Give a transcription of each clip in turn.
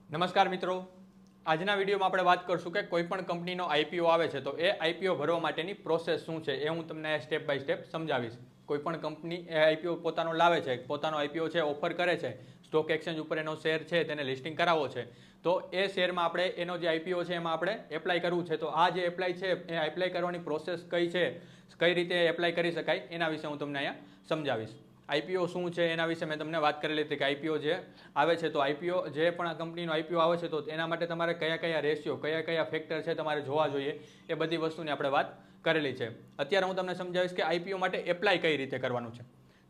નમસ્કાર મિત્રો, આજના વિડીયોમાં આપણે વાત કરશું કે કોઈ પણ કંપનીનો આઈપીઓ આવે છે તો એ આઈપીઓ ભરવા માટેની પ્રોસેસ શું છે એ હું તમને સ્ટેપ બાય સ્ટેપ સમજાવીશ. કોઈ પણ કંપની એ આઈપીઓ પોતાનો લાવે છે, પોતાનો આઈપીઓ છે ઓફર કરે છે, સ્ટોક એક્સચેન્જ ઉપર એનો શેર છે તેને લિસ્ટિંગ કરાવવો છે, તો એ શેરમાં આપણે એનો જે આઈપીઓ છે એમાં આપણે એપ્લાય કરવું છે. તો આ જે એપ્લાય છે એ એપ્લાય કરવાની પ્રોસેસ કઈ છે, કઈ રીતે એપ્લાય કરી શકાય એના વિશે હું તમને અહીંયા સમજાવીશ. આઈપીઓ શું છે એના વિશે મેં તમને વાત કરેલી હતી કે આઈપીઓ જે આવે છે તો આઈપીઓ જે પણ આ કંપનીનો આઈપીઓ આવે છે તો એના માટે તમારે કયા કયા રેશિયો, કયા કયા ફેક્ટર છે તમારે જોવા જોઈએ એ બધી વસ્તુની આપણે વાત કરેલી છે. અત્યારે હું તમને સમજાવીશ કે આઈપીઓ માટે એપ્લાય કઈ રીતે કરવાનું છે.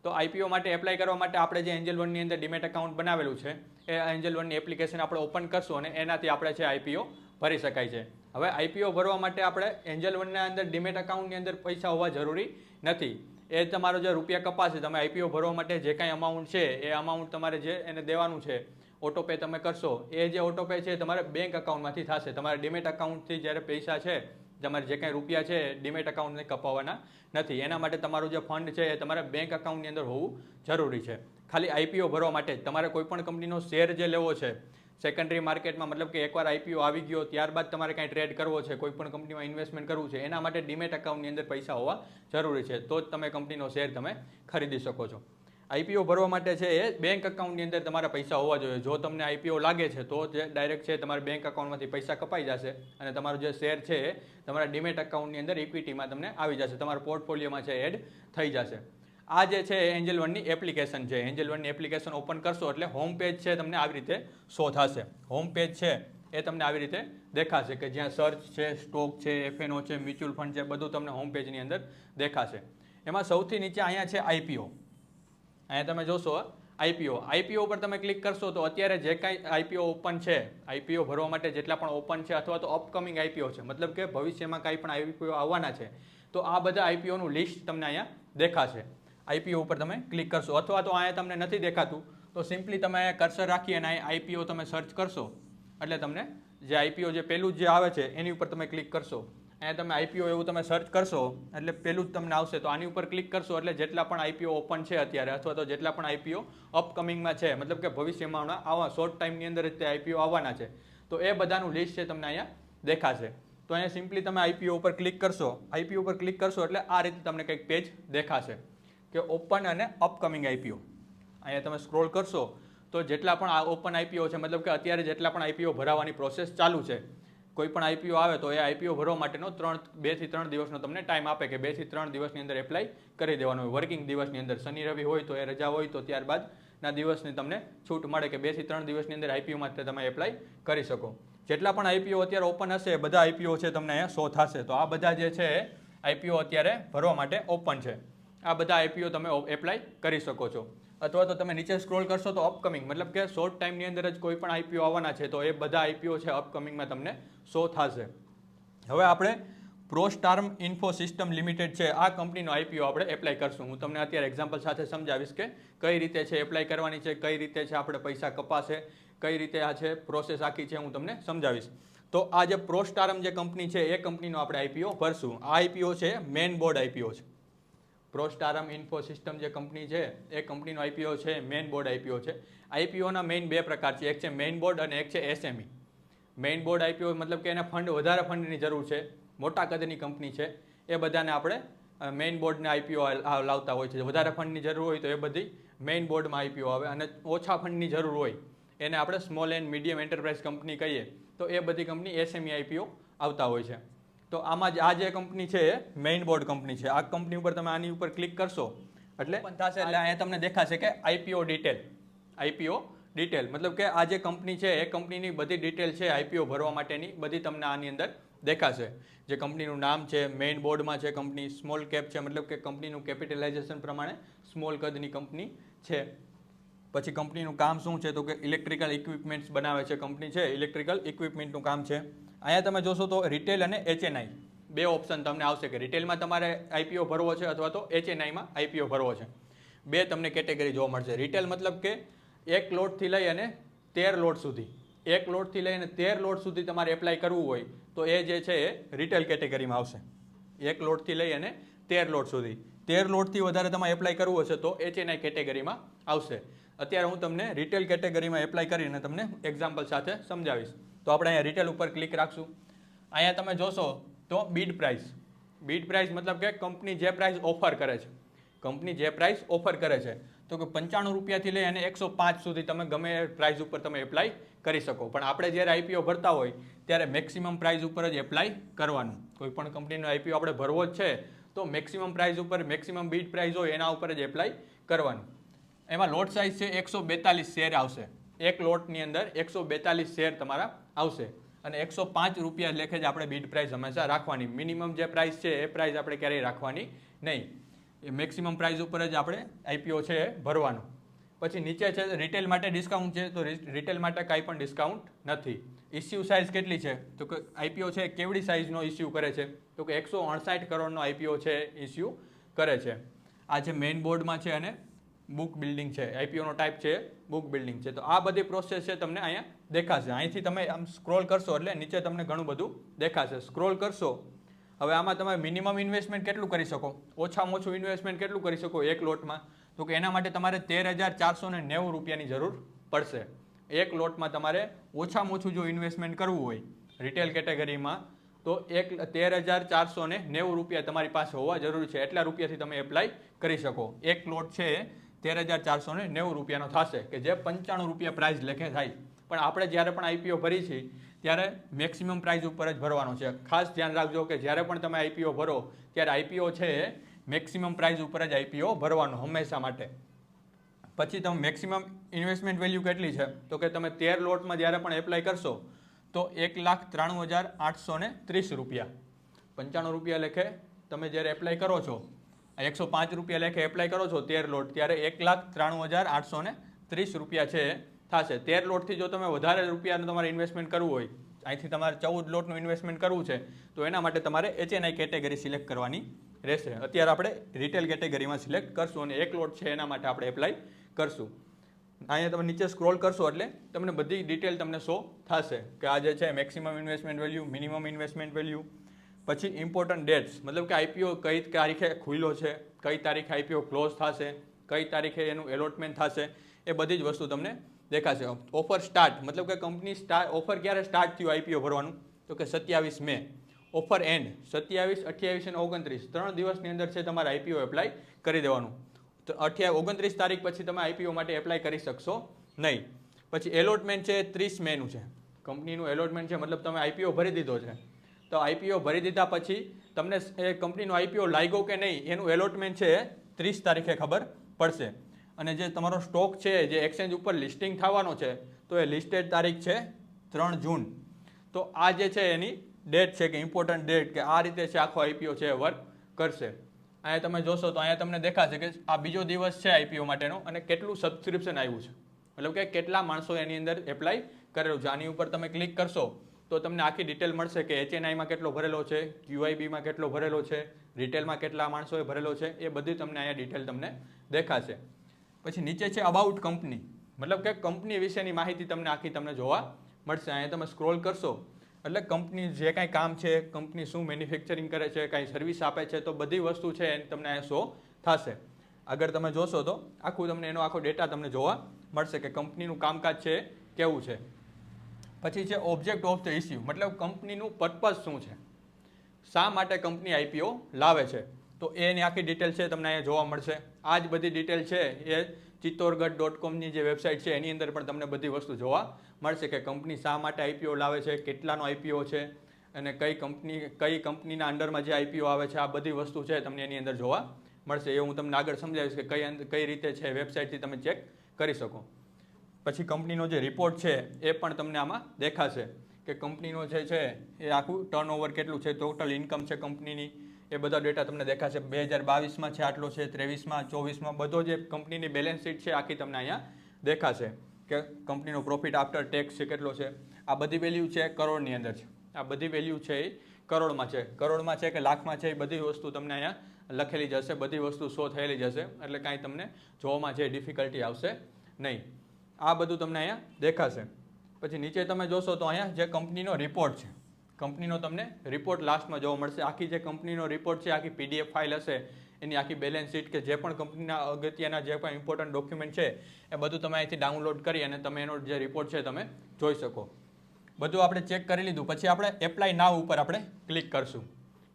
તો આઈપીઓ માટે એપ્લાય કરવા માટે આપણે જે એન્જલ વનની અંદર ડીમેટ એકાઉન્ટ બનાવેલું છે એ એન્જલ વનની એપ્લિકેશન આપણે ઓપન કરશું અને એનાથી આપણે છે આઈપીઓ ભરી શકાય છે. હવે આઈપીઓ ભરવા માટે આપણે એન્જલ વનના અંદર ડીમેટ એકાઉન્ટની અંદર પૈસા હોવા જરૂરી નથી. એ તમારો જે રૂપિયા કપાશે, તમે આઈપીઓ ભરવા માટે જે કાંઈ અમાઉન્ટ છે એ અમાઉન્ટ તમારે જે એને દેવાનું છે, ઓટોપે તમે કરશો, એ જે ઓટોપે છે તમારે બેંક અકાઉન્ટમાંથી થશે. તમારે ડીમેટ અકાઉન્ટથી જ્યારે પૈસા છે, તમારે જે કાંઈ રૂપિયા છે ડીમેટ અકાઉન્ટને કપાવવાના નથી. એના માટે તમારું જે ફંડ છે એ તમારે બેંક અકાઉન્ટની અંદર હોવું જરૂરી છે. ખાલી આઈપીઓ ભરવા માટે જ તમારે કોઈ પણ કંપનીનો શેર જે લેવો છે સેકન્ડરી માર્કેટમાં, મતલબ કે એકવાર આઈપીઓ આવી ગયો ત્યારબાદ તમારે કાંઈ ટ્રેડ કરવો છે, કોઈ પણ કંપનીમાં ઇન્વેસ્ટમેન્ટ કરવું છે, એના માટે ડીમેટ અકાઉન્ટની અંદર પૈસા હોવા જરૂરી છે. તો જ તમે કંપનીનો શેર તમે ખરીદી શકો છો. આઈપીઓ ભરવા માટે છે એ બેંક અકાઉન્ટની અંદર તમારા પૈસા હોવા જોઈએ. જો તમને આઈપીઓ લાગે છે તો જે ડાયરેક્ટ છે તમારા બેંક અકાઉન્ટમાંથી પૈસા કપાઈ જશે અને તમારો જે શેર છે એ તમારા ડીમેટ અકાઉન્ટની અંદર ઇક્વિટીમાં તમને આવી જશે, તમારા પોર્ટફોલિયોમાં છે એડ થઈ જશે. આ જે છે એન્જલ વનની એપ્લિકેશન છે. એન્જલ વનની એપ્લિકેશન ઓપન કરશો એટલે હોમ પેજ છે તમને આવી રીતે શો થશે. હોમ પેજ છે એ તમને આવી રીતે દેખાશે કે જ્યાં સર્ચ છે, સ્ટોક છે, એફએનઓ છે, મ્યુચ્યુઅલ ફંડ છે, બધું તમને હોમ પેજની અંદર દેખાશે. એમાં સૌથી નીચે અહીંયા છે આઈપીઓ. અહીંયા તમે જોશો આઈપીઓ ઉપર તમે ક્લિક કરશો તો અત્યારે જે કાંઈ આઈપીઓ ઓપન છે, આઈપીઓ ભરવા માટે જેટલા પણ ઓપન છે અથવા તો અપકમિંગ આઈપીઓ છે, મતલબ કે ભવિષ્યમાં કાંઈ પણ આઈપીઓ આવવાના છે, તો આ બધા આઈપીઓનું લિસ્ટ તમને અહીંયા દેખાશે. આઈપીઓ ઉપર તમે ક્લિક કરશો અથવા તો અહીંયા તમને નથી દેખાતું તો સિમ્પલી તમે અહીંયા કર્સર રાખી અને અહીંયા આઈપીઓ તમે સર્ચ કરશો એટલે તમને જે આઈપીઓ જે પહેલું જે આવે છે એની ઉપર તમે ક્લિક કરશો. અહીંયા તમે આઈપીઓ એવું તમે સર્ચ કરશો એટલે પહેલું જ તમને આવશે. તો આની ઉપર ક્લિક કરશો એટલે જેટલા પણ આઈપીઓ ઓપન છે અત્યારે અથવા તો જેટલા પણ આઈપીઓ અપકમિંગમાં છે, મતલબ કે ભવિષ્યમાં આવા શોર્ટ ટાઈમની અંદર જ તે આઈપીઓ આવવાના છે, તો એ બધાનું લિસ્ટ છે તમને અહીંયા દેખાશે. તો અહીંયા સિમ્પલી તમે આઈપીઓ ઉપર ક્લિક કરશો. આઈપીઓ ઉપર ક્લિક કરશો એટલે આ રીતે તમને કંઈક પેજ દેખાશે કે ઓપન અને અપકમિંગ આઈપીઓ. અહીંયા તમે સ્ક્રોલ કરશો તો જેટલા પણ આ ઓપન આઈપીઓ છે, મતલબ કે અત્યારે જેટલા પણ આઈપીઓ ભરાવાની પ્રોસેસ ચાલુ છે, કોઈ પણ આઈપીઓ આવે તો એ આઈપીઓ ભરવા માટેનો 2 થી 3 દિવસનો તમને ટાઈમ આપે કે 2 થી 3 દિવસની અંદર એપ્લાય કરી દેવાનો હોય. વર્કિંગ દિવસની અંદર, શનિ રવિ હોય તો એ રજા હોય તો ત્યારબાદના દિવસની તમને છૂટ મળે કે 2 થી 3 દિવસની અંદર આઈપીઓમાં તમે એપ્લાય કરી શકો. જેટલા પણ આઈપીઓ અત્યારે ઓપન હશે બધા આઈપીઓ છે તમને અહીંયા શો થશે. તો આ બધા જે છે આઈપીઓ અત્યારે ભરવા માટે ઓપન છે. આ બધા આઈપીઓ તમે એપ્લાય કરી શકો છો. અથવા તો તમે નીચે સ્ક્રોલ કરશો તો અપકમિંગ, મતલબ કે શોર્ટ ટાઈમની અંદર જ કોઈ પણ આઈપીઓ આવવાના છે તો એ બધા આઈપીઓ છે અપકમિંગમાં તમને શો થશે. હવે આપણે પ્રોસ્ટાર્મ ઇન્ફો સિસ્ટમ લિમિટેડ છે આ કંપનીનો આઈપીઓ આપણે એપ્લાય કરશું. હું તમને અત્યારે એક્ઝામ્પલ સાથે સમજાવીશ કે કઈ રીતે છે એપ્લાય કરવાની છે, કઈ રીતે છે આપણે પૈસા કપાશે, કઈ રીતે આ છે પ્રોસેસ આખી છે હું તમને સમજાવીશ. તો આ જે પ્રોસ્ટાર્મ જે કંપની છે એ કંપનીનો આપણે આઈપીઓ ભરશું. આ આઈપીઓ છે મેઇન બોર્ડ આઈપીઓ છે. પ્રોસ્ટારમ ઇન્ફો સિસ્ટમ જે કંપની છે એ કંપનીનો આઈપીઓ છે મેઇન બોર્ડ આઈપીઓ છે. આઈપીઓના મેઇન 2 પ્રકાર છે, એક છે મેઇન બોર્ડ અને એક છે એસએમઈ. મેઇન બોર્ડ આઈપીઓ મતલબ કે એને વધારે ફંડની જરૂર છે, મોટા કદની કંપની છે, એ બધાને આપણે મેઇન બોર્ડના આઈપીઓ લાવતા હોય છે. વધારે ફંડની જરૂર હોય તો એ બધી મેઇન બોર્ડમાં આઈપીઓ આવે અને ઓછા ફંડની જરૂર હોય એને આપણે small and medium enterprise company કહીએ તો એ બધી કંપની એસએમઈ આઈપીઓ આવતા હોય છે. તો આમાં આ જે કંપની છે એ મેઇન બોર્ડ કંપની છે. આ કંપની ઉપર તમે આની ઉપર ક્લિક કરશો એટલે થશે એટલે અહીંયા તમને દેખાશે કે આઈપીઓ ડિટેલ. આઈપીઓ ડિટેલ મતલબ કે આ જે કંપની છે એ કંપનીની બધી ડિટેલ છે આઈપીઓ ભરવા માટેની બધી તમને આની અંદર દેખાશે. જે કંપનીનું નામ છે, મેઇન બોર્ડમાં છે કંપની, સ્મોલ કેપ છે મતલબ કે કંપનીનું કેપિટલાઇઝેશન પ્રમાણે સ્મોલ કદની કંપની છે. પછી કંપનીનું કામ શું છે તો કે ઇલેક્ટ્રિકલ ઇક્વિપમેન્ટ્સ બનાવે છે કંપની છે, ઇલેક્ટ્રિકલ ઇક્વિપમેન્ટનું કામ છે. અહીંયા તમે જોશો તો રિટેલ અને એચએનઆઈ 2 ઓપ્શન તમને આવશે કે રિટેલમાં તમારે આઈપીઓ ભરવો છે અથવા તો એચએનઆઈમાં આઈપીઓ ભરવો છે. 2 તમને કેટેગરી જોવા મળશે. રિટેલ મતલબ કે 1 લોટથી લઈ અને 13 લોટ સુધી, 1 લોટથી લઈ અને 13 લોટ સુધી તમારે એપ્લાય કરવું હોય તો એ જે છે એ રિટેલ કેટેગરીમાં આવશે. 1 લોટથી લઈ અને 13 લોટ સુધી. 13 લોટથી વધારે તમારે એપ્લાય કરવું હશે તો એચએનઆઈ કેટેગરીમાં આવશે. અત્યારે હું તમને રિટેલ કેટેગરીમાં એપ્લાય કરીને તમને એક્ઝામ્પલ સાથે સમજાવીશ. તો આપણે અહીંયા રિટેલ ઉપર ક્લિક રાખશું. અહીંયા તમે જોશો તો બીડ પ્રાઇસ મતલબ કે કંપની જે પ્રાઇસ ઓફર કરે છે, કંપની જે પ્રાઇસ ઓફર કરે છે તો કે 95 રૂપિયાથી લઈ અને 105 સુધી તમે ગમે એ પ્રાઇસ ઉપર તમે એપ્લાય કરી શકો. પણ આપણે જ્યારે આઈપીઓ ભરતા હોય ત્યારે મેક્સિમમ પ્રાઇસ ઉપર જ એપ્લાય કરવાનું. કોઈ પણ કંપનીનો આઈપીઓ આપણે ભરવો જ છે તો મેક્સિમમ પ્રાઇસ ઉપર, મેક્સિમમ બીડ પ્રાઇસ હોય એના ઉપર જ એપ્લાય કરવાનું. એમાં લોટ સાઇઝ છે 142 શેર આવશે. એક લોટની અંદર 142 શેર તમારા આવશે અને 105 રૂપિયા લેખે જ આપણે બીડ પ્રાઇસ હંમેશા રાખવાની. મિનિમમ જે પ્રાઇસ છે એ પ્રાઇસ આપણે ક્યારેય રાખવાની નહીં. એ મેક્સિમમ પ્રાઇસ ઉપર જ આપણે આઈપીઓ છે એ ભરવાનું. પછી નીચે છે રિટેલ માટે ડિસ્કાઉન્ટ છે, તો રિટેલ માટે કાંઈ પણ ડિસ્કાઉન્ટ નથી. ઇસ્યુ સાઇઝ કેટલી છે તો કે આઈપીઓ છે કેવડી સાઇઝનો ઇસ્યુ કરે છે તો કે 168 કરોડનો આઈપીઓ છે ઇસ્યુ કરે છે. આ જે મેઇન બોર્ડમાં છે અને બુક બિલ્ડિંગ છે, આઈપીઓનો ટાઈપ છે બુક બિલ્ડિંગ છે. તો આ બધી પ્રોસેસ છે તમને અહીંયા દેખાશે. અહીંથી તમે આમ સ્ક્રોલ કરશો એટલે નીચે તમને ઘણું બધું દેખાશે. સ્ક્રોલ કરશો હવે આમાં તમે મિનિમમ ઇન્વેસ્ટમેન્ટ કેટલું કરી શકો, ઓછામાં ઓછું ઇન્વેસ્ટમેન્ટ કેટલું કરી શકો એક લોટમાં, તો કે એના માટે તમારે 13,490 રૂપિયાની જરૂર પડશે. એક લોટમાં તમારે ઓછામાં ઓછું જો ઇન્વેસ્ટમેન્ટ કરવું હોય રિટેલ કેટેગરીમાં તો 13,490 રૂપિયા તમારી પાસે હોવા જરૂરી છે. એટલા રૂપિયાથી તમે એપ્લાય કરી શકો. એક લોટ છે 13,490 રૂપિયાનો થશે કે જે 95 રૂપિયા પ્રાઇસ લેખે થાય. પણ આપણે જ્યારે પણ આઈપીઓ ભરી છીએ ત્યારે મેક્સિમમ પ્રાઇસ ઉપર જ ભરવાનો છે. ખાસ ધ્યાન રાખજો કે જ્યારે પણ તમે આઈપીઓ ભરો ત્યારે આઈપીઓ છે મેક્સિમમ પ્રાઇસ ઉપર જ આઈપીઓ ભરવાનો હંમેશા માટે. પછી તમે મેક્સિમમ ઇન્વેસ્ટમેન્ટ વેલ્યુ કેટલી છે તો કે તમે 13 લોટમાં જ્યારે પણ એપ્લાય કરશો તો 1,93,830 રૂપિયા, 95 રૂપિયા લેખે તમે જ્યારે એપ્લાય કરો છો, 105 રૂપિયા લેખે એપ્લાય કરો છો 13 લોટ, ત્યારે 1,93,830 રૂપિયા છે થશે. 13 લોટથી જો તમે વધારે રૂપિયાનું તમારે ઇન્વેસ્ટમેન્ટ કરવું હોય, અહીંથી તમારે 14 લોટનું ઇન્વેસ્ટમેન્ટ કરવું છે તો એના માટે તમારે HNI કેટેગરી સિલેક્ટ કરવાની રહેશે. અત્યારે આપણે રિટેલ કેટેગરીમાં સિલેક્ટ કરશું અને એક લોટ છે એના માટે આપણે એપ્લાય કરશું. અહીંયા તમે નીચે સ્ક્રોલ કરશો એટલે તમને બધી ડિટેલ તમને શો થશે કે આ જે છે maximum investment value, minimum investment value, પછી ઇમ્પોર્ટન્ટ ડેટ્સ મતલબ કે આઈપીઓ કઈ તારીખે ખુલ્યો છે, કઈ તારીખે આઈપીઓ ક્લોઝ થશે, કઈ તારીખે એનું એલોટમેન્ટ થશે, એ બધી જ વસ્તુ તમને દેખાશે. ઓફર સ્ટાર્ટ મતલબ કે કંપની ઓફર ક્યારે સ્ટાર્ટ થયું આઈપીઓ ભરવાનું તો કે 27 મે. ઓફર એન્ડ 27, 28 અને 29 3 દિવસની અંદર છે તમારે આઈપીઓ એપ્લાય કરી દેવાનું. તો 29 તારીખ પછી તમે આઈપીઓ માટે એપ્લાય કરી શકશો નહીં. પછી એલોટમેન્ટ છે 30 મેનું છે. કંપનીનું એલોટમેન્ટ છે મતલબ તમે આઈપીઓ ભરી દીધો છે તો આઈપીઓ ભરી દીધા પછી તમને એ કંપનીનો આઈપીઓ લાગ્યો કે નહીં એનું એલોટમેન્ટ છે 30 તારીખે ખબર પડશે. અને જે તમારો સ્ટોક છે જે એક્સચેન્જ ઉપર લિસ્ટિંગ થવાનો છે તો એ લિસ્ટેડ તારીખ છે 3 જૂન. તો આ જે છે એની ડેટ છે કે ઇમ્પોર્ટન્ટ ડેટ કે આ રીતે છે આખો આઈપીઓ છે વર્ક કરશે. અહીંયા તમે જોશો તો અહીંયા તમને દેખાશે કે આ બીજો દિવસ છે આઈપીઓ માટેનો અને કેટલું સબસ્ક્રિપ્શન આવ્યું છે, મતલબ કે કેટલા માણસો એની અંદર એપ્લાય કરેલું છે. આની ઉપર તમે ક્લિક કરશો તો તમને આખી ડિટેલ મળશે કે HNIમાં કેટલો ભરેલો છે, QIBમાં કેટલો ભરેલો છે, રિટેલમાં કેટલા માણસોએ ભરેલો છે, એ બધી તમને અહીંયા ડિટેલ તમને દેખાશે. પછી નીચે છે અબાઉટ કંપની મતલબ કે કંપની વિશેની માહિતી તમને આખી તમને જોવા મળશે. અહીંયા તમે સ્ક્રોલ કરશો એટલે કંપની જે કાંઈ કામ છે, કંપની શું મેન્યુફેક્ચરિંગ કરે છે, કાંઈ સર્વિસ આપે છે, તો બધી વસ્તુ છે એ તમને અહીંયા શો થશે. આગળ તમે જોશો તો આખું તમને એનો આખો ડેટા તમને જોવા મળશે કે કંપનીનું કામકાજ છે કેવું છે. પછી છે ઓબ્જેક્ટ ઓફ ધ ઇસ્યુ મતલબ કંપનીનું પર્પઝ શું છે, શા માટે કંપની આઈપીઓ લાવે છે, તો એની આખી ડિટેલ છે તમને અહીંયા જોવા મળશે. આ જ બધી ડિટેલ છે એ chittorgarh.comની જે વેબસાઇટ છે એની અંદર પણ તમને બધી વસ્તુ જોવા મળશે કે કંપની શા માટે આઈપીઓ લાવે છે, કેટલાનો આઈપીઓ છે અને કઈ કંપનીના અંડરમાં જે આઈપીઓ આવે છે, આ બધી વસ્તુ છે તમને એની અંદર જોવા મળશે. એ હું તમને આગળ સમજાવીશ કે કઈ રીતે છે વેબસાઇટથી તમે ચેક કરી શકો. પછી કંપનીનો જે રિપોર્ટ છે એ પણ તમને આમાં દેખાશે કે કંપનીનો જે છે એ આખું ટર્નઓવર કેટલું છે, ટોટલ ઇન્કમ છે કંપનીની, એ બધા ડેટા તમને દેખાશે. 2022માં છે આટલો છે, 23માં, 24માં બધો જે કંપનીની બેલેન્સ શીટ છે આખી તમને અહીંયા દેખાશે કે કંપનીનો પ્રોફિટ આફ્ટર ટેક્સ છે કેટલો છે. આ બધી વેલ્યુ છે કરોડની અંદર છે. આ બધી વેલ્યુ છે એ કરોડમાં છે કે લાખમાં છે, એ બધી વસ્તુ તમને અહીંયા લખેલી જશે, બધી વસ્તુ શો થયેલી જશે એટલે કાંઈ તમને જોવામાં છે ડિફિકલ્ટી આવશે નહીં. આ બધું તમને અહીંયા દેખાશે. પછી નીચે તમે જોશો તો અહીંયા જે કંપનીનો રિપોર્ટ છે, કંપનીનો તમને રિપોર્ટ લાસ્ટમાં જોવા મળશે. આખી જે કંપનીનો રિપોર્ટ છે આખી PDF ફાઇલ હશે એની આખી બેલેન્સ શીટ કે જે પણ કંપનીના અગત્યના જે પણ ઇમ્પોર્ટન્ટ ડોક્યુમેન્ટ છે એ બધું તમે અહીંથી ડાઉનલોડ કરી અને તમે એનો જે રિપોર્ટ છે તમે જોઈ શકો. બધું આપણે ચેક કરી લીધું પછી આપણે એપ્લાય નાવ ઉપર આપણે ક્લિક કરશું.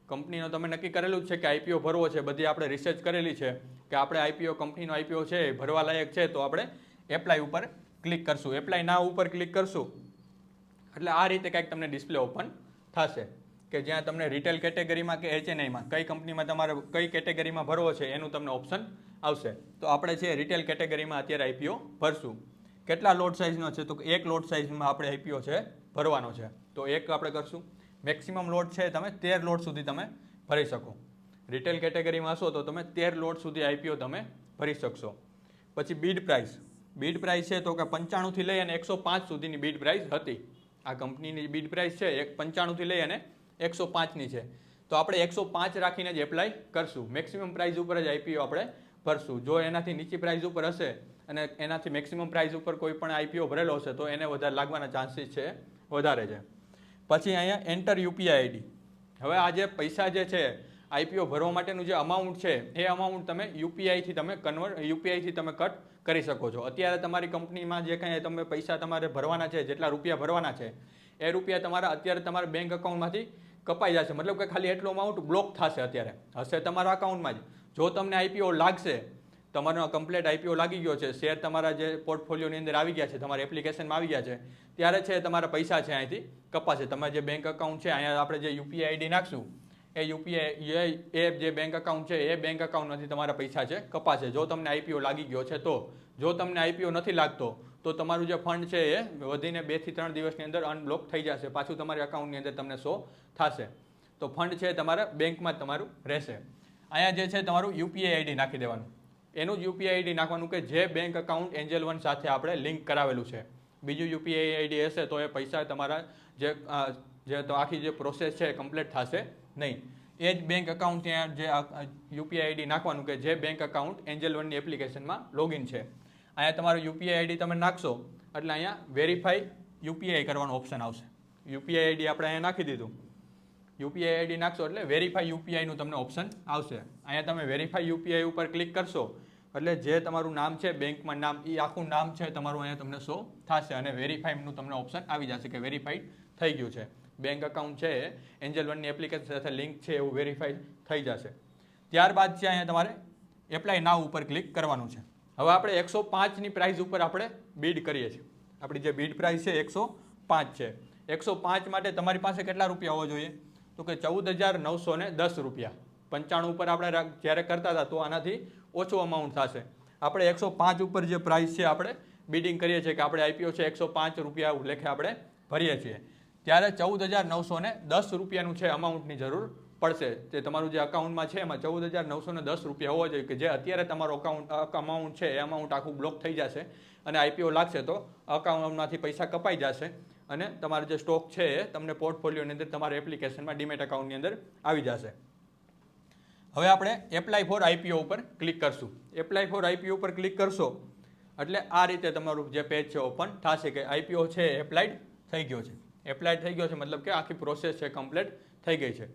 કંપનીનો તમે નક્કી કરેલું જ છે કે આઈપીઓ ભરવો છે, બધી આપણે રિસર્ચ કરેલી છે કે આપણે આઈપીઓ કંપનીનો આઈપીઓ છે એ ભરવા લાયક છે, તો આપણે એપ્લાય ઉપર ક્લિક કરશું. એપ્લાય નાવ ઉપર ક્લિક કરશું એટલે આ રીતે કંઈક તમને ડિસ્પ્લે ઓપન થશે કે જ્યાં તમને રિટેલ કેટેગરીમાં કે HNIમાં કઈ કંપનીમાં તમારે કઈ કેટેગરીમાં ભરવો છે એનું તમને ઓપ્શન આવશે. તો આપણે છે રિટેલ કેટેગરીમાં અત્યારે આઈપીઓ ભરશું. કેટલા લોટ સાઇઝનો છે તો એક લોટ સાઇઝમાં આપણે આઈપીઓ છે ભરવાનો છે, તો એક આપણે કરશું. મેક્સિમમ લોટ છે તમે 13 લોટ સુધી તમે ભરી શકો. રિટેલ કેટેગરીમાં હશો તો તમે 13 લોટ સુધી આઈપીઓ તમે ભરી શકશો. પછી બીડ પ્રાઇસ છે તો કે 95 થી લઈ અને 105 સુધીની બીડ પ્રાઇસ હતી. આ કંપનીની બીડ પ્રાઇસ છે 95 થી લઈ અને 105ની છે, તો આપણે 105 રાખીને જ એપ્લાય કરશું. મેક્સિમમ પ્રાઇસ ઉપર જ આઈપીઓ આપણે ભરશું. જો એનાથી નીચી પ્રાઇસ ઉપર હશે અને એનાથી મેક્સિમમ પ્રાઇસ ઉપર કોઈ પણ આઈપીઓ ભરેલો હશે તો એને વધારે લાગવાના ચાન્સીસ છે વધારે છે. પછી અહીંયા એન્ટર યુપીઆઈ આઈડી. હવે આ જે પૈસા જે છે આઈપીઓ ભરવા માટેનું જે અમાઉન્ટ છે એ અમાઉન્ટ તમે યુપીઆઈથી તમે કટ કરી શકો છો. અત્યારે તમારી કંપનીમાં જે કાંઈ તમે પૈસા તમારે ભરવાના છે, જેટલા રૂપિયા ભરવાના છે એ રૂપિયા તમારા અત્યારે તમારા બેંક અકાઉન્ટમાંથી કપાઈ જશે. મતલબ કે ખાલી એટલો અમાઉન્ટ બ્લોક થશે, અત્યારે હશે તમારા અકાઉન્ટમાં જ. જો તમને આઈપીઓ લાગશે, તમારો કમ્પ્લીટ આઈપીઓ લાગી ગયો છે, શેર તમારા જે પોર્ટફોલિયોની અંદર આવી ગયા છે, તમારી એપ્લિકેશનમાં આવી ગયા છે, ત્યારે છે તમારા પૈસા છે અહીંથી કપાશે. તમારે જે બેંક અકાઉન્ટ છે અહીંયા આપણે જે યુપીઆઈ આઈડી નાખશું એ યુપીઆઈ એ જે બેંક અકાઉન્ટ છે એ બેંક અકાઉન્ટમાંથી તમારા પૈસા છે કપાશે, જો તમને આઈપીઓ લાગી ગયો છે તો. જો તમને આઈપીઓ નથી લાગતો તો તમારું જે ફંડ છે એ વધીને 2 થી 3 દિવસની અંદર અનબ્લોક થઈ જશે, પાછું તમારી અકાઉન્ટની અંદર તમને શો થશે. તો ફંડ છે તમારા બેંકમાં જ તમારું રહેશે. અહીંયા જે છે તમારું યુપીઆઈ આઈડી નાખી દેવાનું. એનું જ યુપીઆઈ આઈડી નાખવાનું કે જે બેંક અકાઉન્ટ એન્જલ વન સાથે આપણે લિંક કરાવેલું છે. બીજું યુપીઆઈ આઈડી હશે તો એ પૈસા તમારા જે તો આખી જે પ્રોસેસ છે એ કમ્પ્લીટ થશે નહીં. એ જ બેંક અકાઉન્ટ ત્યાં જે યુપીઆઈ આઈડી નાખવાનું કે જે બેંક અકાઉન્ટ એન્જલ વનની એપ્લિકેશનમાં લોગિન છે. અહીંયા તમારું યુપીઆઈ આઈડી તમે નાખશો એટલે અહીંયા વેરીફાઈ યુપીઆઈ કરવાનો ઓપ્શન આવશે. યુપીઆઈ આઈડી આપણે અહીંયા નાખી દીધું. યુપીઆઈ આઈડી નાખશો એટલે વેરીફાઈ યુપીઆઈનું તમને ઓપ્શન આવશે. અહીંયા તમે વેરીફાઈ યુપીઆઈ ઉપર ક્લિક કરશો એટલે જે તમારું નામ છે બેંકમાં નામ એ આખું નામ છે તમારું અહીંયા તમને શો થશે અને વેરીફાઈનું તમને ઓપ્શન આવી જશે કે વેરીફાઈડ થઈ ગયું છે. બેંક અકાઉન્ટ છે એન્જલ વનની એપ્લિકેશન સાથે લિંક છે એવું વેરીફાઈ થઈ જશે. ત્યારબાદ છે અહીંયા તમારે એપ્લાય નાવ ઉપર ક્લિક કરવાનું છે. હવે આપણે 105ની પ્રાઇસ ઉપર આપણે બીડ કરીએ છીએ. આપણી જે બીડ પ્રાઇસ છે 105 છે. 105 માટે તમારી પાસે કેટલા રૂપિયા હોવા જોઈએ તો કે 14,910 રૂપિયા. 95 ઉપર આપણે જ્યારે કરતા હતા તો આનાથી ઓછું અમાઉન્ટ થશે. આપણે 105 ઉપર જે પ્રાઇસ છે આપણે બીડિંગ કરીએ છીએ કે આપણે આઈપીઓ છે 105 રૂપિયા લેખે આપણે ભરીએ છીએ, ત્યારે 14,910 રૂપિયાનું છે અમાઉન્ટની જરૂર પડશે. તે તમારું જે અકાઉન્ટમાં છે એમાં 14,910 રૂપિયા હોવા જોઈએ કે જે અત્યારે તમારો અમાઉન્ટ છે એ અમાઉન્ટ આખું બ્લોક થઈ જશે અને આઈપીઓ લાગશે તો અકાઉન્ટમાંથી પૈસા કપાઈ જશે અને તમારો જે સ્ટોક છે એ તમને પોર્ટફોલિયોની અંદર તમારા એપ્લિકેશનમાં ડીમેટ અકાઉન્ટની અંદર આવી જશે. હવે આપણે એપ્લાય ફોર આઈપીઓ ઉપર ક્લિક કરશું. એપ્લાય ફોર આઈપીઓ ઉપર ક્લિક કરશો એટલે આ રીતે તમારું જે પેજ છે ઓપન થશે કે આઈપીઓ છે એપ્લાઇડ થઈ ગયો છે. એપ્લાઇડ થઈ ગયો છે મતલબ કે આખી પ્રોસેસ છે કમ્પ્લીટ થઈ ગઈ છે.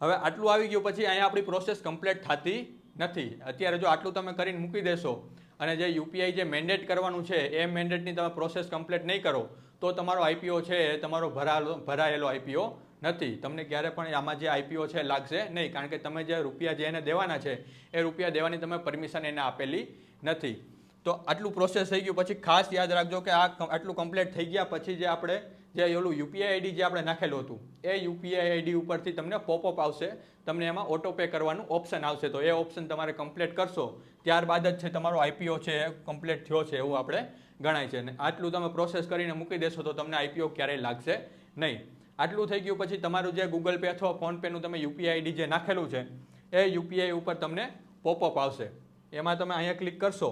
હવે આટલું આવી ગયું પછી અહીંયા આપણી પ્રોસેસ કમ્પ્લીટ થતી નથી. અત્યારે જો આટલું તમે કરીને મૂકી દેશો અને જે યુપીઆઈ જે મેન્ડેટ કરવાનું છે એ મેન્ડેટની તમે પ્રોસેસ કમ્પ્લીટ નહીં કરો તો તમારો આઈપીઓ છે એ તમારો ભરાયેલો આઈપીઓ નથી. તમને ક્યારે પણ આમાં જે આઈપીઓ છે લાગશે નહીં, કારણ કે તમે જે રૂપિયા જે એને દેવાના છે એ રૂપિયા દેવાની તમે પરમિશન એને આપેલી નથી. તો આટલું પ્રોસેસ થઈ ગયું પછી ખાસ યાદ રાખજો કે આ આટલું કમ્પ્લીટ થઈ ગયા પછી જે આપણે જે ઓલું યુપીઆઈ આઈડી જે આપણે નાખેલું હતું એ યુપીઆઈ આઈડી ઉપરથી તમને પોપઅપ આવશે, તમને એમાં ઓટો પે કરવાનું ઓપ્શન આવશે. તો એ ઓપ્શન તમારે કમ્પ્લીટ કરશો ત્યારબાદ જ છે તમારો આઈપીઓ છે એ કમ્પ્લીટ થયો છે એવું આપણે ગણાય છે. અને આટલું તમે પ્રોસેસ કરીને મૂકી દેશો તો તમને આઈપીઓ ક્યારેય લાગશે નહીં. આટલું થઈ ગયું પછી તમારું જે ગૂગલ પે અથવા ફોનપેનું તમે યુપીઆઈ આઈડી જે નાખેલું છે એ યુપીઆઈ ઉપર તમને પોપઅપ આવશે. એમાં તમે અહીંયા ક્લિક કરશો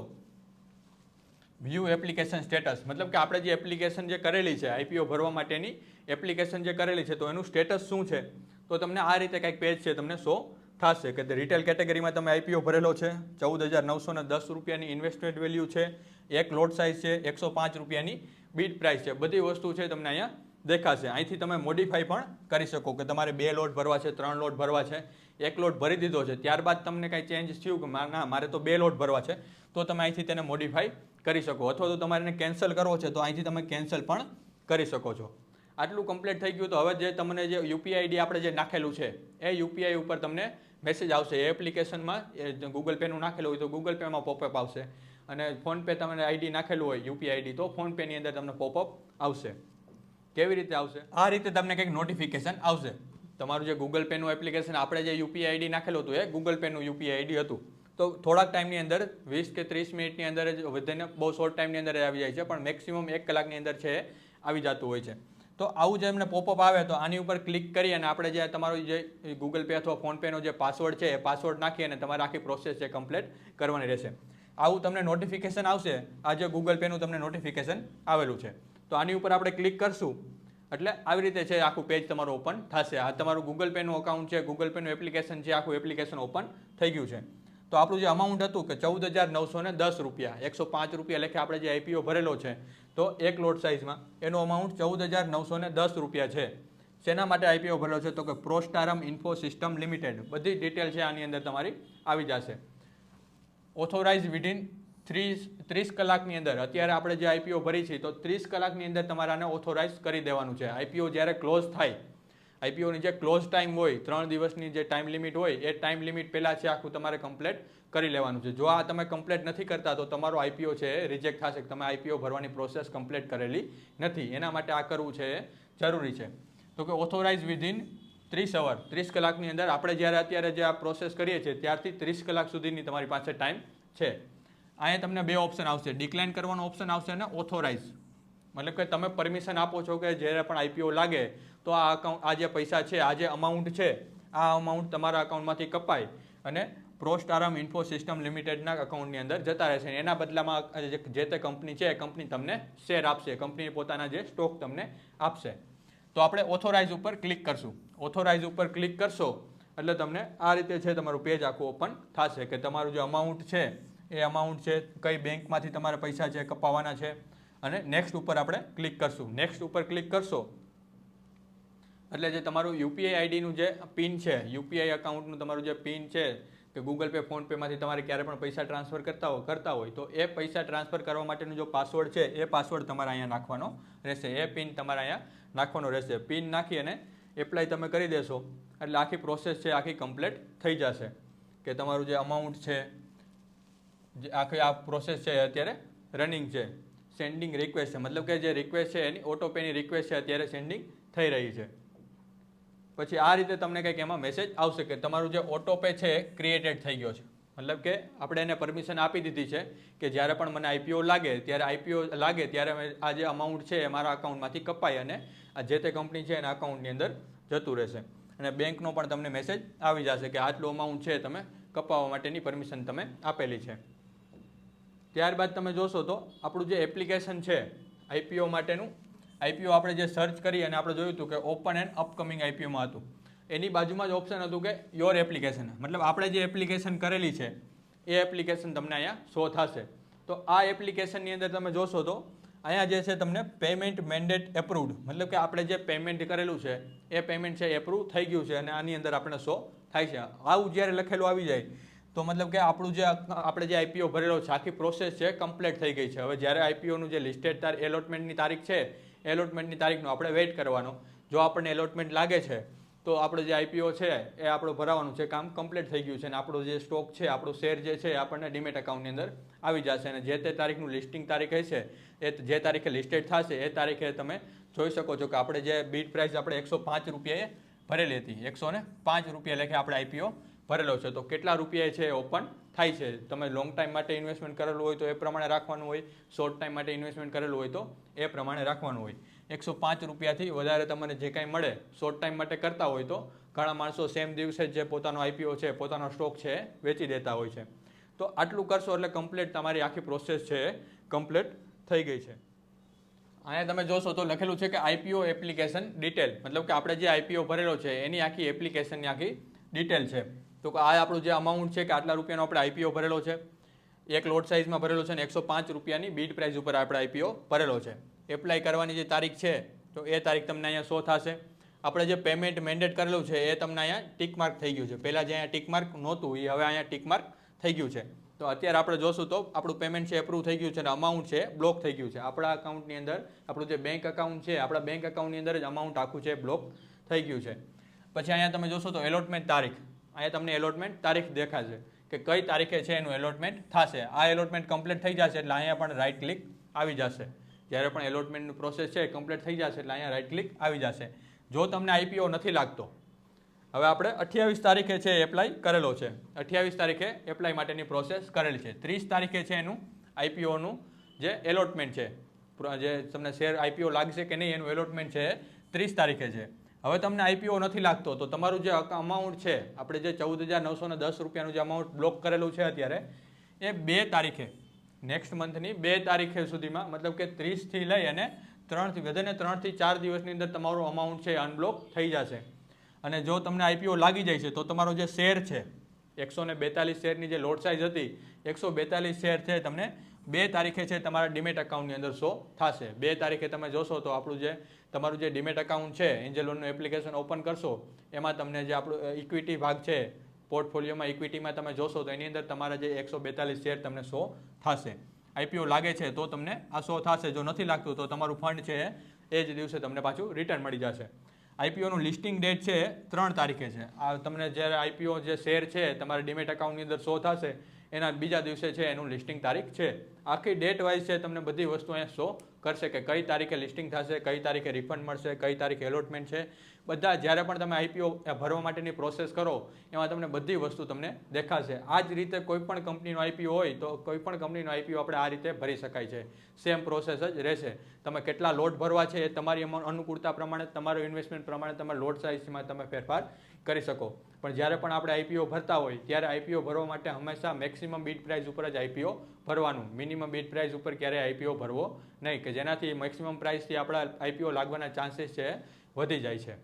વ્યૂ એપ્લિકેશન સ્ટેટસ, મતલબ કે આપણે જે એપ્લિકેશન જે કરેલી છે આઈપીઓ ભરવા માટેની એપ્લિકેશન જે કરેલી છે તો એનું સ્ટેટસ શું છે તો તમને આ રીતે કંઈક પેજ છે તમને શો થશે કે રિટેલ કેટેગરીમાં તમે આઈપીઓ ભરેલો છે, 14,910 રૂપિયાની ઇન્વેસ્ટમેન્ટ વેલ્યુ છે, એક લોટ સાઇઝ છે, 105 રૂપિયાની બીડ પ્રાઇસ છે, બધી વસ્તુ છે તમને અહીંયા દેખાશે. અહીંથી તમે મોડિફાઈ પણ કરી શકો કે તમારે 2 લોટ ભરવા છે, 3 લોટ ભરવા છે, 1 લોટ ભરી દીધો છે, ત્યારબાદ તમને કાંઈ ચેન્જ થયું કે ના મારે તો 2 લોટ ભરવા છે, તો તમે અહીંથી તેને મોડિફાઈ કરી શકો. અથવા તો તમારે એને કેન્સલ કરવો છે તો અહીંથી તમે કેન્સલ પણ કરી શકો છો. આટલું કમ્પ્લીટ થઈ ગયું. તો હવે જે તમને જે યુપીઆઈ આઈડી આપણે જે નાખેલું છે એ યુપીઆઈ ઉપર તમને મેસેજ આવશે. એ એપ્લિકેશનમાં ગૂગલ પેનું નાખેલું હોય તો ગૂગલ પેમાં પોપઅપ આવશે, અને ફોનપે તમને આઈડી નાખેલું હોય યુપીઆઈ આઈડી તો ફોનપેની અંદર તમને પોપઅપ આવશે. કેવી રીતે આવશે? આ રીતે તમને કંઈક નોટિફિકેશન આવશે. તમારું જે ગૂગલ પેનું એપ્લિકેશન આપણે જે યુપીઆઈ આઈડી નાખેલું હતું એ ગૂગલ પેનું યુપીઆઈ આઈડી હતું. તો થોડાક ટાઈમની અંદર 20 કે 30 મિનિટની અંદર જ વધીને બહુ શોર્ટ ટાઈમની અંદર આવી જાય છે, પણ મેક્સિમમ 1 કલાકની અંદર છે આવી જતું હોય છે. તો આવું જે એમને પોપઅપ આવે તો આની ઉપર ક્લિક કરી અને આપણે જે તમારું જે ગૂગલ પે અથવા ફોનપેનો જે પાસવર્ડ છે એ પાસવર્ડ નાખી અને તમારે આખી પ્રોસેસ છે કમ્પ્લીટ કરવાની રહેશે. આવું તમને નોટિફિકેશન આવશે. આ જે ગૂગલ પેનું તમને નોટિફિકેશન આવેલું છે તો આની ઉપર આપણે ક્લિક કરશું એટલે આવી રીતે છે આખું પેજ તમારું ઓપન થશે. આ તમારું ગૂગલ પેનું અકાઉન્ટ છે, ગૂગલ પેનું એપ્લિકેશન છે, આખું એપ્લિકેશન ઓપન થઈ ગયું છે. તો આપણું જે અમાઉન્ટ હતું કે 14,910 રૂપિયા, 105 રૂપિયા લેખે આપણે જે આઈપીઓ ભરેલો છે તો 1 લોટ સાઇઝમાં એનો અમાઉન્ટ 14,910 રૂપિયા છે. શેના માટે આઈપીઓ ભરેલો છે? તો કે પ્રોસ્ટારમ ઇન્ફો સિસ્ટમ લિમિટેડ. બધી ડિટેલ છે આની અંદર તમારી આવી જશે. ઓથોરાઇઝ વિધિન 30 કલાકની અંદર. અત્યારે આપણે જે આઈપીઓ ભરી છે તો 30 કલાકની અંદર તમારે આને ઓથોરાઇઝ કરી દેવાનું છે. આઈપીઓ જ્યારે ક્લોઝ થાય, આઈપીઓની જે ક્લોઝ ટાઈમ હોય 3 દિવસની જે ટાઈમ લિમિટ હોય એ ટાઈમ લિમિટ પહેલાં છે આખું તમારે કમ્પ્લીટ કરી લેવાનું છે. જો આ તમે કમ્પ્લીટ નથી કરતા તો તમારો આઈપીઓ છે એ રિજેક્ટ થશે કે તમે આઈપીઓ ભરવાની પ્રોસેસ કમ્પ્લીટ કરેલી નથી. એના માટે આ કરવું છે એ જરૂરી છે. તો કે ઓથોરાઇઝ વિધિન 30 અવર, 30 કલાકની અંદર. આપણે જ્યારે અત્યારે જે આ પ્રોસેસ કરીએ છીએ ત્યારથી 30 કલાક સુધીની તમારી પાસે ટાઈમ છે. અહીંયા તમને 2 ઓપ્શન આવશે, ડિક્લાઇન કરવાનો ઓપ્શન આવશે અને ઓથોરાઇઝ. મતલબ કે તમે પરમિશન આપો છો કે જ્યારે પણ આઈપીઓ લાગે તો આ અકાઉન્ટ, આ જે પૈસા છે, આ જે અમાઉન્ટ છે, આ અમાઉન્ટ તમારા અકાઉન્ટમાંથી કપાય અને પ્રોસ્ટારમ ઇન્ફો સિસ્ટમ લિમિટેડના અકાઉન્ટની અંદર જતા રહેશે. એના બદલામાં જે તે કંપની છે એ કંપની તમને શેર આપશે, કંપની પોતાના જે સ્ટોક તમને આપશે. તો આપણે ઓથોરાઇઝ ઉપર ક્લિક કરશું. ઓથોરાઇઝ ઉપર ક્લિક કરશો એટલે તમને આ રીતે છે તમારું પેજ આખું ઓપન થશે કે તમારું જે અમાઉન્ટ છે એ અમાઉન્ટ છે, કઈ બેંકમાંથી તમારા પૈસા છે કપાવવાના છે, અને નેક્સ્ટ ઉપર આપણે ક્લિક કરશું. નેક્સ્ટ ઉપર ક્લિક કરશો એટલે જે તમારું યુપીઆઈ આઈડીનું જે પિન છે, યુપીઆઈ અકાઉન્ટનું તમારું જે પિન છે કે ગૂગલ પે, ફોનપેમાંથી તમારે ક્યારે પણ પૈસા ટ્રાન્સફર કરતા હોય તો એ પૈસા ટ્રાન્સફર કરવા માટેનો જો પાસવર્ડ છે એ પાસવર્ડ તમારે અહીંયા નાખવાનો રહેશે. એ પિન તમારે અહીંયા નાખવાનો રહેશે. પિન નાખી અને એપ્લાય તમે કરી દેશો એટલે આખી પ્રોસેસ છે આખી કમ્પ્લીટ થઈ જશે કે તમારું જે અમાઉન્ટ છે, જે આખી આ પ્રોસેસ છે અત્યારે રનિંગ છે. સેન્ડિંગ રિક્વેસ્ટ છે, મતલબ કે જે રિક્વેસ્ટ છે એની ઓટોપેની રિક્વેસ્ટ છે અત્યારે સેન્ડિંગ થઈ રહી છે. પછી આ રીતે તમને કંઈક એમાં મેસેજ આવશે કે તમારું જે ઓટોપે છે એ ક્રિએટેડ થઈ ગયો છે. મતલબ કે આપણે એને પરમિશન આપી દીધી છે કે જ્યારે પણ મને આઈપીઓ લાગે ત્યારે આ જે અમાઉન્ટ છે એ મારા અકાઉન્ટમાંથી કપાય અને આ જે તે કંપની છે એના અકાઉન્ટની અંદર જતું રહેશે. અને બેંકનો પણ તમને મેસેજ આવી જશે કે આટલું અમાઉન્ટ છે તમે કપાવવા માટેની પરમિશન તમે આપેલી છે. ત્યારબાદ તમે જોશો તો આપણું જે એપ્લિકેશન છે આઈપીઓ માટેનું, આઈપીઓ આપણે જે સર્ચ કરી અને આપણે જોયું હતું કે ઓપન એન્ડ અપકમિંગ આઈપીઓમાં હતું, એની બાજુમાં જ ઓપ્શન હતું કે યોર એપ્લિકેશન. મતલબ આપણે જે એપ્લિકેશન કરેલી છે એ એપ્લિકેશન તમને અહીંયા શો થશે. તો આ એપ્લિકેશનની અંદર તમે જોશો તો અહીંયા જે છે તમને પેમેન્ટ મેન્ડેટ એપ્રુવડ, મતલબ કે આપણે જે પેમેન્ટ કરેલું છે એ પેમેન્ટ છે એપ્રુવ થઈ ગયું છે અને આની અંદર આપણે શો થાય છે. આવું જ્યારે લખેલું આવી જાય તો મતલબ કે આપણે જે આઈપીઓ ભરેલો છે આખી પ્રોસેસ છે કમ્પ્લીટ થઈ ગઈ છે. હવે જ્યારે આઈપીઓનું જે લિસ્ટેડ એલોટમેન્ટની તારીખ છે, એલોટમેન્ટની તારીખનો આપણે વેઇટ કરવાનો. જો આપણને એલોટમેન્ટ લાગે છે તો આપણો જે આઈપીઓ છે એ આપણું ભરાવાનું છે કામ કમ્પ્લીટ થઈ ગયું છે અને આપણો જે સ્ટોક છે, આપણો શેર જે છે આપણને ડીમેટ એકાઉન્ટની અંદર આવી જશે. અને જે તે તારીખનું લિસ્ટિંગ તારીખ હશે એ જે તારીખે લિસ્ટેડ થશે એ તારીખે તમે જોઈ શકો છો કે આપણે જે બીડ પ્રાઇસ આપણે 105 રૂપિયાએ ભરેલી હતી, 105 રૂપિયા લેખે આપણે આઈપીઓ ભરેલો છે. તો કેટલા રૂપિયા છે એ ઓપન થાય છે. તમે લોંગ ટાઈમ માટે ઇન્વેસ્ટમેન્ટ કરેલું હોય તો એ પ્રમાણે રાખવાનું હોય, શોર્ટ ટાઈમ માટે ઇન્વેસ્ટમેન્ટ કરેલું હોય તો એ પ્રમાણે રાખવાનું હોય. 105 રૂપિયાથી વધારે તમને જે કાંઈ મળે શોર્ટ ટાઈમ માટે કરતા હોય તો ઘણા માણસો સેમ દિવસે જે પોતાનો આઈપીઓ છે, પોતાનો સ્ટોક છે એ વેચી દેતા હોય છે. તો આટલું કરશો એટલે કમ્પ્લીટ તમારી આખી પ્રોસેસ છે એ કમ્પ્લીટ થઈ ગઈ છે. અહીંયા તમે જોશો તો લખેલું છે કે આઈપીઓ એપ્લિકેશન ડિટેલ, મતલબ કે આપણે જે આઈપીઓ ભરેલો છે એની આખી એપ્લિકેશનની આખી ડિટેલ છે. તો આ આપણું જે અમાઉન્ટ છે કે આટલા રૂપિયાનો આપણે આઈપીઓ ભરેલો છે, 1 લોટ સાઇઝમાં ભરેલો છે અને 105 રૂપિયાની બીડ પ્રાઇસ ઉપર આપણે આઈપીઓ ભરેલો છે. એપ્લાય કરવાની જે તારીખ છે તો એ તારીખ તમને અહીંયા શો થશે. આપણે જે પેમેન્ટ મેન્ડેટ કરેલું છે એ તમને અહીંયા ટીક માર્ક થઈ ગયું છે. પહેલાં જે અહીંયા ટીક માર્ક નહોતું એ હવે અહીંયા ટીક માર્ક થઈ ગયું છે. તો અત્યારે આપણે જોશું તો આપણું પેમેન્ટ છે એપ્રૂવ થઈ ગયું છે અને અમાઉન્ટ છે બ્લોક થઈ ગયું છે. આપણા અકાઉન્ટની અંદર આપણું જે બેંક અકાઉન્ટ છે આપણા બેંક અકાઉન્ટની અંદર જ અમાઉન્ટ આખું છે બ્લોક થઈ ગયું છે. પછી અહીંયા તમે જોશો તો એલોટમેન્ટ તારીખ, અહીંયા તમને એલોટમેન્ટ તારીખ દેખાશે કે કઈ તારીખે છે એનું એલોટમેન્ટ થશે. આ એલોટમેન્ટ કમ્પ્લીટ થઈ જશે એટલે અહીંયા પણ રાઈટ ક્લિક આવી જશે. જ્યારે પણ એલોટમેન્ટનું પ્રોસેસ છે કમ્પ્લીટ થઈ જશે એટલે અહીંયા રાઈટ ક્લિક આવી જશે. જો તમને આઈપીઓ નથી લાગતો, હવે આપણે 28 તારીખે છે એપ્લાય કરેલો છે, 28 તારીખે એપ્લાય માટેની પ્રોસેસ કરેલી છે. 30 તારીખે છે એનું આઈપીઓનું જે એલોટમેન્ટ છે, જે તમને શેર આઈપીઓ લાગશે કે નહીં એનું એલોટમેન્ટ છે 30 તારીખે છે. હવે તમને આઈપીઓ નથી લાગતો તો તમારું જે અમાઉન્ટ છે આપણે જે 14,910 રૂપિયાનું જે અમાઉન્ટ બ્લોક કરેલું છે અત્યારે એ 2 તારીખે નેક્સ્ટ મંથની 2 તારીખે સુધીમાં, મતલબ કે 30થી લઈ અને 3 થી 4 દિવસની અંદર તમારું અમાઉન્ટ છે અનબ્લોક થઈ જશે. અને જો તમને આઈપીઓ લાગી જાય છે તો તમારો જે શેર છે 142 શેરની જે લોટ સાઇઝ હતી 142 શેર છે તમને 2 તારીખે છે તમારા ડીમેટ અકાઉન્ટની અંદર શો થશે. 2 તારીખે તમે જોશો તો આપણું જે તમારું જે ડીમેટ અકાઉન્ટ છે એન્જલ લોનનું એપ્લિકેશન ઓપન કરશો એમાં તમને જે આપણું ઇક્વિટી ભાગ છે પોર્ટફોલિયોમાં ઇક્વિટીમાં તમે જોશો તો એની અંદર તમારા જે 142 શેર તમને શો થશે. આઈપીઓ લાગે છે તો તમને આ શો થશે, જો નથી લાગતું તો તમારું ફંડ છે એ જ દિવસે તમને પાછું રિટર્ન મળી જશે. આઈપીઓનું લિસ્ટિંગ ડેટ છે 3 તારીખે છે. આ તમને જ્યારે આઈપીઓ જે શેર છે તમારા ડીમેટ અકાઉન્ટની અંદર શો થશે એના બીજા દિવસે છે એનું લિસ્ટિંગ તારીખ છે. આખી ડેટ વાઇઝ છે તમને બધી વસ્તુ અહીંયા શો કરશે કે કઈ તારીખે લિસ્ટિંગ થશે, કઈ તારીખે રિફંડ મળશે, કઈ તારીખે એલોટમેન્ટ છે. બધા જ્યારે પણ તમે આઈપીઓ ભરવા માટેની પ્રોસેસ કરો એમાં તમને બધી વસ્તુ તમને દેખાશે. આ જ રીતે કોઈ પણ કંપનીનો આઈપીઓ હોય તો કોઈ પણ કંપનીનો આઈપીઓ આપણે આ રીતે ભરી શકાય છે. સેમ પ્રોસેસ જ રહેશે. તમે કેટલા લોટ ભરવા છે એ તમારી અનુકૂળતા પ્રમાણે, તમારું ઇન્વેસ્ટમેન્ટ પ્રમાણે તમે લોટ સાઇઝમાં તમે ફેરફાર કરી શકો. પણ જ્યારે પણ આપણે આઈપીઓ ભરતા હોય ત્યારે આઈપીઓ ભરવા માટે હંમેશા મેક્સિમમ બીડ પ્રાઇસ ઉપર જ આઈપીઓ ભરવાનું, મિનિમમ બીડ પ્રાઇસ ઉપર ક્યારેય આઈપીઓ ભરવો નહીં, કે જેનાથી મેક્સિમમ પ્રાઇસથી આપણા આઈપીઓ લાગવાના ચાન્સીસ છે વધી જાય છે.